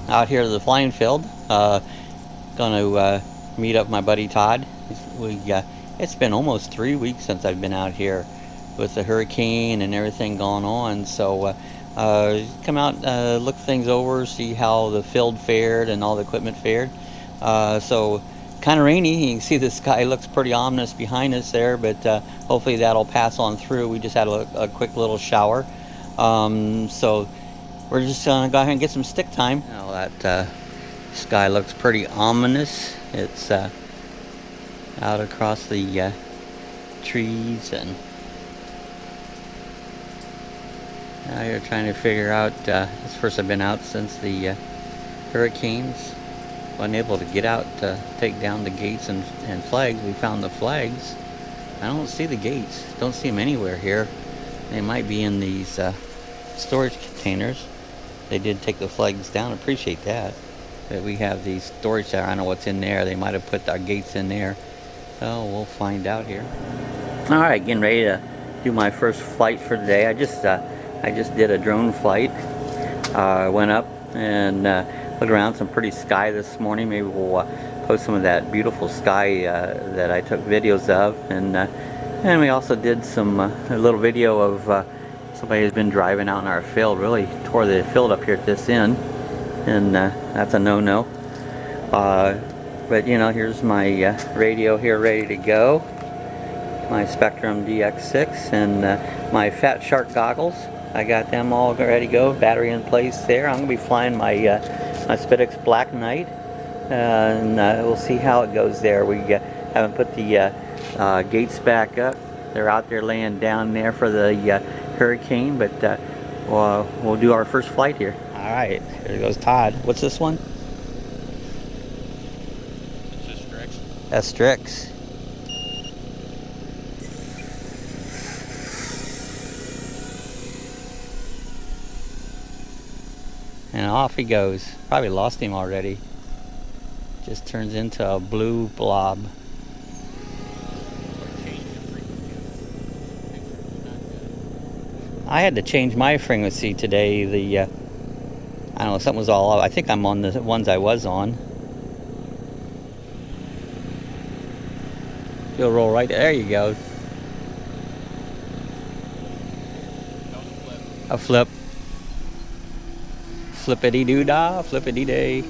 out here to the flying field. Gonna meet up my buddy Todd. It's been almost 3 weeks since I've been out here with the hurricane and everything going on. So come out, look things over, see how the field fared and all the equipment fared. So kind of rainy. You can see the sky looks pretty ominous behind us there, but hopefully that'll pass on through. We just had a quick little shower. So we're just gonna go ahead and get some stick time. Now that sky looks pretty ominous. It's out across the trees, and now you're trying to figure out, it's the first I've been out since the hurricanes. Unable to get out to take down the gates and flags. We found the flags. I don't see the gates. Don't see them anywhere here. They might be in these storage containers. They did take the flags down. Appreciate that. But we have these storage there. I don't know what's in there. They might have put our gates in there. So we'll find out here. All right, getting ready to do my first flight for the day. I just did a drone flight. I went up and looked around, some pretty sky this morning. Maybe we'll post some of that beautiful sky that I took videos of, and we also did some a little video of somebody who's been driving out in our field. Really tore the field up here at this end, and that's a no-no. But you know, here's my radio here ready to go, my Spectrum DX6, and my Fat Shark goggles. I got them all ready to go, battery in place there. I'm gonna be flying my my Spitix Black Knight, and we'll see how it goes there. We haven't put the gates back up. They're out there laying down there for the hurricane, but we'll do our first flight here. All right, here goes Todd. What's this one? It's a Strix. That's Strix. And off he goes. Probably lost him already. Just turns into a blue blob. I had to change my frequency today. I don't know, something was all off. I think I'm on the ones I was on. You'll roll right there. You go. A flip. Flippity doo dah, flippity day.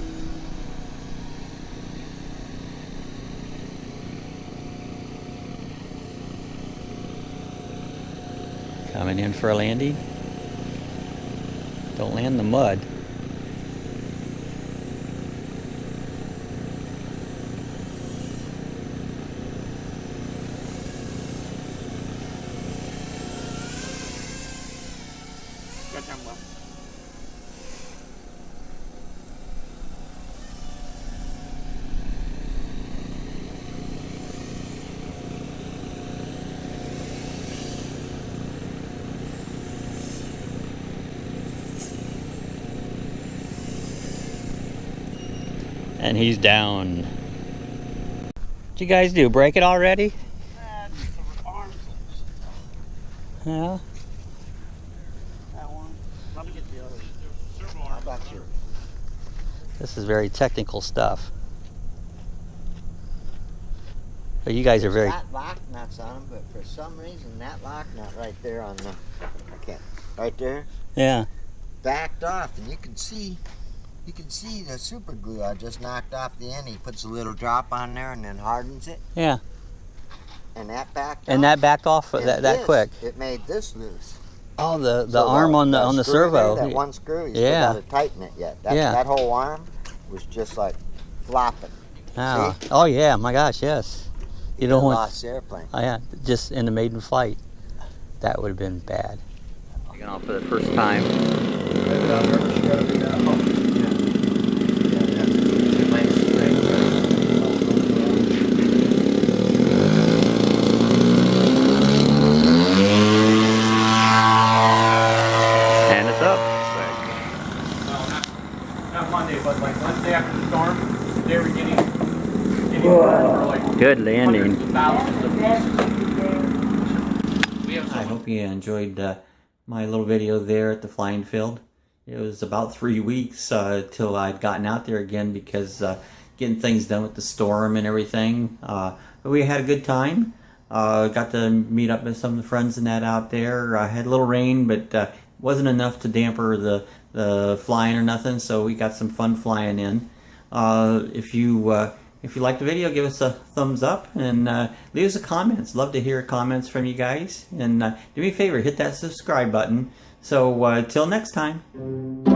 Coming in for a landing. Don't land in the mud. And he's down. What'd you guys do? Break it already? Yeah. That one. Let me get the other. How about you? This is very technical stuff. But you guys are very. That lock nut's on them, but for some reason that lock nut right there on the, I can't, right there, Yeah. backed off, and you can see the super glue I just knocked off the end. He puts a little drop on there and then hardens it. Yeah. And that backed off. And that backed off And that this, quick. It made this loose. Oh, the So arm on the screw servo. there, that one screw, you Yeah. still got to tighten it yet. Yeah. That whole arm was just like flopping. Oh. See? Oh yeah, my gosh, yes. You don't want. Lost the airplane. Oh yeah, just in the maiden flight. That would have been bad. Taking off for the first time. And it's up. Not Monday, but like Wednesday after the storm, they were getting like Good landing. hundreds of thousands of pieces. We have I hope you enjoyed my little video there at the flying field. it was about 3 weeks till I'd gotten out there again because getting things done with the storm and everything. But we had a good time. Got to meet up with some of the friends and that out there. Had a little rain, but wasn't enough to damper the flying or nothing. So we got some fun flying in. If you like the video, give us a thumbs up and leave us a comments. Love to hear comments from you guys. And do me a favor, hit that subscribe button. So till next time.